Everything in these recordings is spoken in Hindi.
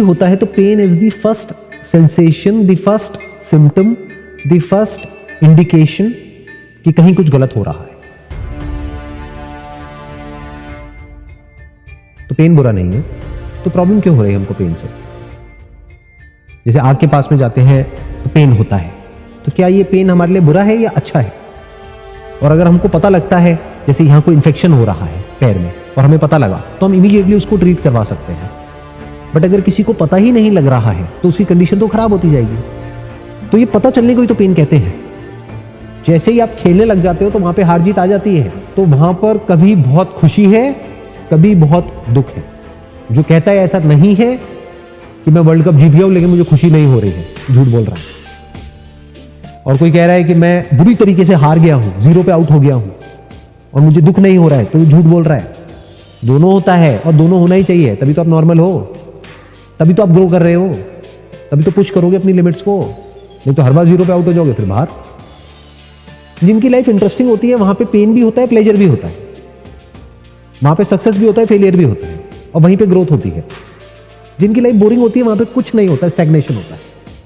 होता है तो pain is the first sensation, the first symptom, the first indication कि कहीं कुछ गलत हो रहा है। तो पेन बुरा नहीं है, तो प्रॉब्लम क्यों हो रही है हमको पेन से? जैसे आग के पास में जाते हैं तो पेन होता है, तो क्या ये पेन हमारे लिए बुरा है या अच्छा है? और अगर हमको पता लगता है जैसे यहां कोई इंफेक्शन हो रहा है पैर में और हमें पता लगा तो हम इमीडिएटली उसको ट्रीट करवा सकते हैं। बट अगर किसी को पता ही नहीं लग रहा है तो उसकी कंडीशन तो खराब होती जाएगी। तो ये पता चलने को ही तो पेन कहते हैं। जैसे ही आप खेलने लग जाते हो तो वहां पे हार जीत आ जाती है, तो वहां पर कभी बहुत खुशी है, कभी बहुत दुख है। जो कहता है ऐसा नहीं है कि मैं वर्ल्ड कप जीत गया हूं लेकिन मुझे खुशी नहीं हो रही है, झूठ बोल रहा है। और कोई कह रहा है कि मैं बुरी तरीके से हार गया हूं, 0 पे आउट हो गया हूं और मुझे दुख नहीं हो रहा है, तो झूठ बोल रहा है। दोनों होता है और दोनों होना ही चाहिए, तभी तो आप नॉर्मल हो, तभी तो आप ग्रो कर रहे हो, तभी तो पुश करोगे अपनी लिमिट्स को। नहीं तो हर बार 0 पे आउट हो जाओगे फिर बाहर। जिनकी लाइफ इंटरेस्टिंग होती है वहां पे पेन भी होता है, प्लेजर भी होता है, वहां पे सक्सेस भी होता है, फेलियर भी होता है, और वहीं पे ग्रोथ होती है। जिनकी लाइफ बोरिंग होती है वहां पे कुछ नहीं होता, स्टैग्नेशन होता है।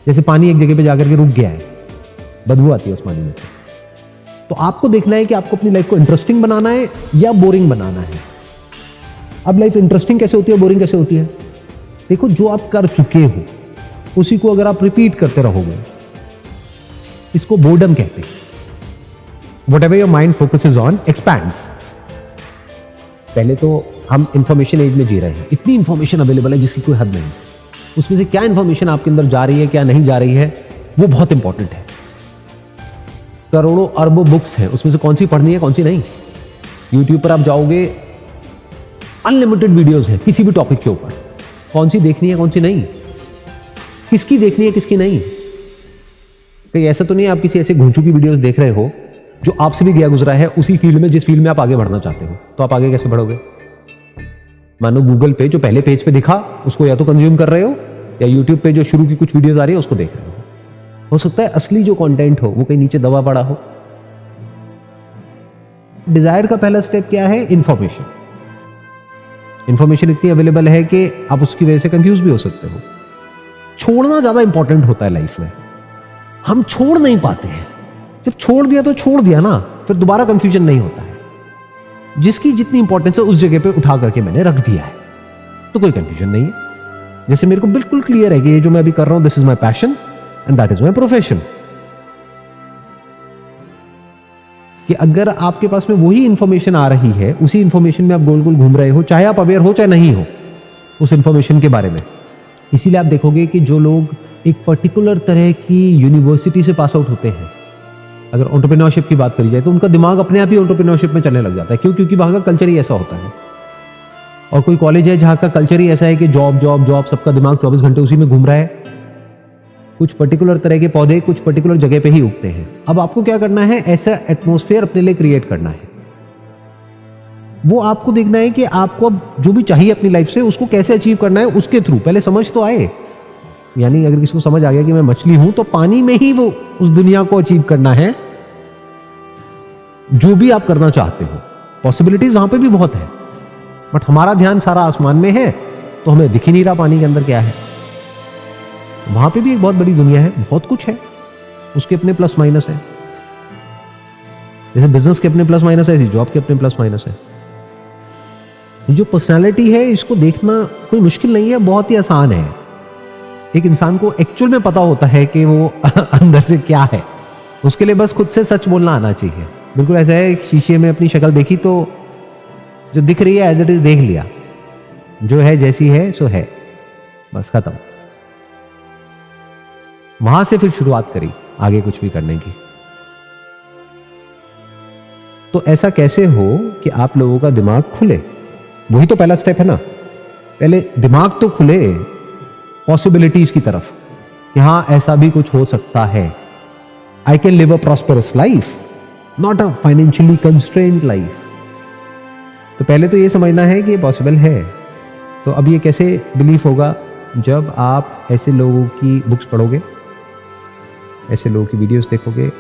जैसे पानी एक जगह पे जाकर के रुक गया है, बदबू आती है उस पानी में से। तो आपको देखना है कि आपको अपनी लाइफ को इंटरेस्टिंग बनाना है या बोरिंग बनाना है। अब लाइफ इंटरेस्टिंग कैसे होती है, बोरिंग कैसे होती है? देखो, जो आप कर चुके हो उसी को अगर आप रिपीट करते रहोगे, इसको बोर्डम कहते हैं। Whatever your mind focuses on expands. पहले तो हम इंफॉर्मेशन एज में जी रहे हैं, इतनी इंफॉर्मेशन अवेलेबल है जिसकी कोई हद नहीं। उसमें से क्या इंफॉर्मेशन आपके अंदर जा रही है, क्या नहीं जा रही है, वो बहुत इंपॉर्टेंट है। करोड़ों अरबों बुक्स हैं, उसमें से कौन सी पढ़नी है, कौन सी नहीं। यूट्यूब पर आप जाओगे, अनलिमिटेड वीडियोस हैं किसी भी टॉपिक के ऊपर, कौन सी देखनी है, कौन सी नहीं, किसकी देखनी है, किसकी नहीं। कहीं ऐसा तो नहीं है आप किसी ऐसे घूंचू की वीडियोस देख रहे हो जो आपसे भी गया गुजरा है उसी फील्ड में जिस फील्ड में आप आगे बढ़ना चाहते हो, तो आप आगे कैसे बढ़ोगे? मानो गूगल पे जो पहले पेज पे दिखा उसको या तो कंज्यूम कर रहे हो, या यूट्यूब पे जो शुरू की कुछ वीडियोस आ रही है उसको देख रहे हो सकता है असली जो कंटेंट हो वो कहीं नीचे दबा पड़ा हो। डिजायर का पहला स्टेप क्या है? इंफॉर्मेशन। इंफॉर्मेशन इतनी अवेलेबल है कि आप उसकी वजह से कंफ्यूज भी हो सकते हो। छोड़ना ज्यादा इंपॉर्टेंट होता है लाइफ में, हम छोड़ नहीं पाते हैं। जब छोड़ दिया तो छोड़ दिया ना, फिर दोबारा कंफ्यूजन नहीं होता है। जिसकी जितनी इंपॉर्टेंस है उस जगह पे उठा करके मैंने रख दिया है, तो कोई कंफ्यूजन नहीं है। जैसे मेरे को बिल्कुल क्लियर है कि ये जो मैं अभी कर रहा हूं, this is my passion and that is my profession. कि अगर आपके पास में वही इंफॉर्मेशन आ रही है, उसी इंफॉर्मेशन में आप गोल गोल घूम रहे हो, चाहे आप अवेयर हो चाहे नहीं हो उस इंफॉर्मेशन के बारे में। इसीलिए आप देखोगे कि जो लोग एक पर्टिकुलर तरह की यूनिवर्सिटी से पास आउट होते हैं, अगर एंटरप्रेन्योरशिप की बात करी जाए तो उनका दिमाग अपने आप ही एंटरप्रेन्योरशिप में चलने लग जाता है। क्यों? क्योंकि वहां का कल्चर ही ऐसा होता है। और कोई कॉलेज है जहां का कल्चर ही ऐसा है कि जॉब जॉब जॉब, सबका दिमाग 24 घंटे उसी में घूम रहा है। कुछ पर्टिकुलर तरह के पौधे कुछ पर्टिकुलर जगह पे ही उगते हैं। अब आपको क्या करना है? ऐसा एटमॉस्फेयर अपने लिए क्रिएट करना है। वो आपको देखना है कि आपको अब जो भी चाहिए अपनी लाइफ से उसको कैसे अचीव करना है, उसके थ्रू पहले समझ तो आए। यानी अगर किसी को समझ आ गया कि मैं मछली हूं, तो पानी में ही वो उस दुनिया को अचीव करना है जो भी आप करना चाहते हो। पॉसिबिलिटीज वहां पे भी बहुत है, बट हमारा ध्यान सारा आसमान में है, तो हमें दिख ही नहीं रहा पानी के अंदर क्या है। वहां पे भी एक बहुत बड़ी दुनिया है, बहुत कुछ है, उसके अपने प्लस माइनस है। जैसे बिजनेस के अपने प्लस माइनस है, ऐसी जॉब के अपने प्लस माइनस है। जो पर्सनालिटी है, इसको देखना कोई मुश्किल नहीं है, बहुत ही आसान है। एक इंसान को एक्चुअल में पता होता है कि वो अंदर से क्या है। उसके लिए बस खुद से सच बोलना आना चाहिए। बिल्कुल ऐसा है, शीशे में अपनी शक्ल देखी तो जो दिख रही है एज इट इज देख लिया, जो है जैसी है सो है, बस खत्म। वहां से फिर शुरुआत करी आगे कुछ भी करने की। तो ऐसा कैसे हो कि आप लोगों का दिमाग खुले? वही तो पहला स्टेप है ना। पहले दिमाग तो खुले पॉसिबिलिटीज की तरफ, कि हां ऐसा भी कुछ हो सकता है। I can live a prosperous life, not a financially constrained life. तो पहले तो ये समझना है कि ये पॉसिबल है। तो अब ये कैसे बिलीव होगा? जब आप ऐसे लोगों की बुक्स पढ़ोगे, ऐसे लोगों की वीडियोस देखोगे।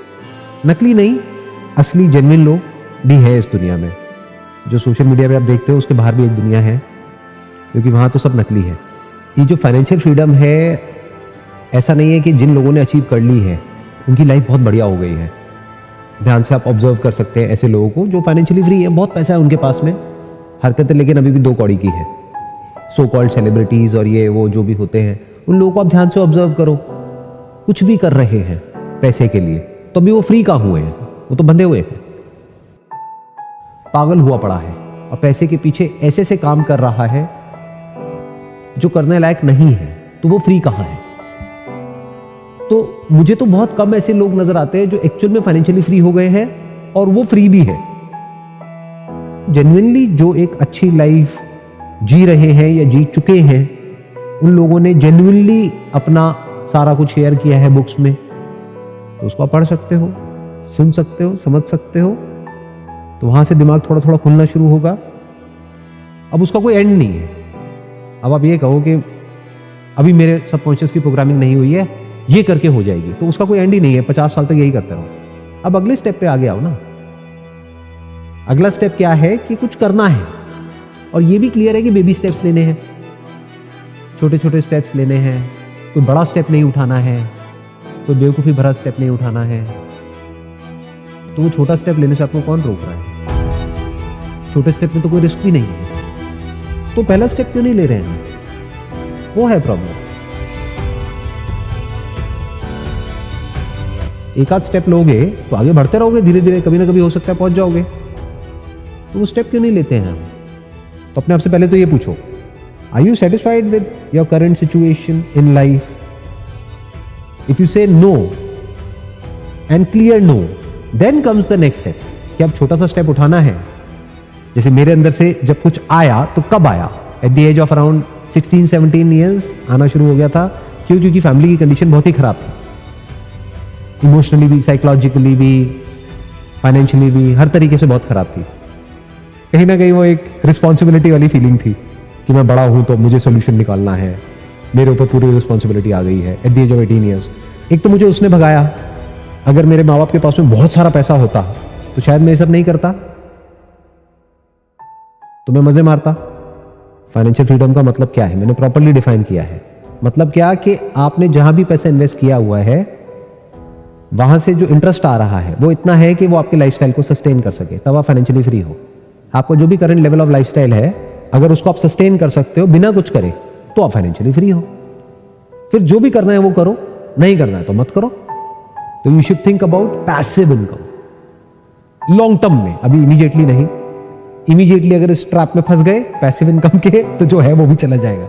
नकली नहीं, असली जेन्युइन लोग भी है इस दुनिया में। जो सोशल मीडिया पे आप देखते हो उसके बाहर भी एक दुनिया है, क्योंकि वहां तो सब नकली है। ये जो फाइनेंशियल फ्रीडम है, ऐसा नहीं है कि जिन लोगों ने अचीव कर ली है उनकी लाइफ बहुत बढ़िया हो गई है। ध्यान से आप ऑब्जर्व कर सकते हैं ऐसे लोगों को जो फाइनेंशियली फ्री है, बहुत पैसा है उनके पास में, हरकतें लेकिन अभी भी 2 कौड़ी की है। सो कॉल्ड सेलिब्रिटीज और ये वो जो भी होते हैं, उन लोगों को आप ध्यान से ऑब्जर्व करो, कुछ भी कर रहे हैं पैसे के लिए, तो अभी वो फ्री कहाँ हुए हैं, वो तो बंधे हुए हैं, पागल हुआ पड़ा है और पैसे के पीछे ऐसे से काम कर रहा है जो करने लायक नहीं है, तो वो फ्री कहाँ है। तो मुझे तो बहुत कम ऐसे लोग नजर आते हैं जो एक्चुअल में फाइनेंशियली फ्री हो गए हैं और वो फ्री भी है। जेन्युइनली जो एक अच्छी लाइफ जी रहे हैं या जी चुके हैं, उन लोगों ने जेन्युइनली अपना सारा कुछ शेयर किया है बुक्स में, तो उसको आप पढ़ सकते हो, सुन सकते हो, समझ सकते हो, तो वहां से दिमाग थोड़ा थोड़ा खुलना शुरू होगा। अब उसका कोई एंड नहीं है। अब आप ये कहो कि अभी मेरे सबकॉन्शियस की प्रोग्रामिंग नहीं हुई है, ये करके हो जाएगी, तो उसका कोई एंड ही नहीं है। 50 साल तक यही करते रहो। अब अगले स्टेप पे आगे आओ ना। अगला स्टेप क्या है कि कुछ करना है, और ये भी क्लियर है कि बेबी स्टेप्स लेने हैं, छोटे छोटे स्टेप्स लेने हैं, कोई बड़ा स्टेप नहीं उठाना है, कोई बेवकूफ़ी भरा स्टेप नहीं उठाना है। तो वो छोटा स्टेप लेने से आपको कौन रोक रहा है? छोटे स्टेप में तो कोई रिस्क भी नहीं है, तो पहला स्टेप क्यों नहीं ले रहे हैं? वो है प्रॉब्लम। एक आध स्टेप लोगे तो आगे बढ़ते रहोगे, धीरे धीरे कभी ना कभी हो सकता है पहुंच जाओगे। तो वो स्टेप क्यों नहीं लेते हैं? तो अपने आप से पहले तो ये पूछो, are you satisfied with your current situation in life? If you say no and clear no, then comes the next step कि अब छोटा सा स्टेप उठाना है। जैसे मेरे अंदर से जब कुछ आया तो कब आया? At the age of around 16-17 years आना शुरू हो गया था। क्यों? क्योंकि फैमिली की कंडीशन बहुत ही खराब थी, इमोशनली भी, साइकोलॉजिकली भी, फाइनेंशियली भी, हर तरीके से बहुत खराब थी। कहीं ना कहीं वो एक रिस्पॉन्सिबिलिटी वाली फीलिंग थी कि मैं बड़ा हूं तो मुझे सोल्यूशन निकालना है, मेरे ऊपर पूरी रिस्पॉन्सिबिलिटी आ गई है at the age of 18 years. एक तो मुझे उसने भगाया, अगर मेरे माँ बाप के पास में बहुत सारा पैसा होता तो शायद मैं ये सब नहीं करता, तो मैं मजे मारता। फाइनेंशियल फ्रीडम का मतलब क्या है मैंने प्रॉपर्ली डिफाइन किया है। मतलब क्या कि आपने जहां भी पैसा इन्वेस्ट किया हुआ है वहां से जो इंटरेस्ट आ रहा है वो इतना है कि वो आपके लाइफस्टाइल को सस्टेन कर सके, तब आप फाइनेंशियली फ्री हो। आपको जो भी करंट लेवल ऑफ लाइफस्टाइल है, अगर उसको आप सस्टेन कर सकते हो बिना कुछ करे, तो आप फाइनेंशियली फ्री हो। फिर जो भी करना है वो करो, नहीं करना है तो मत करो। तो you should think about passive income long term में, अभी इमीडिएटली नहीं। इमीडिएटली अगर इस ट्रैप में फंस गए पैसिव इनकम के, तो जो है वो भी चला जाएगा।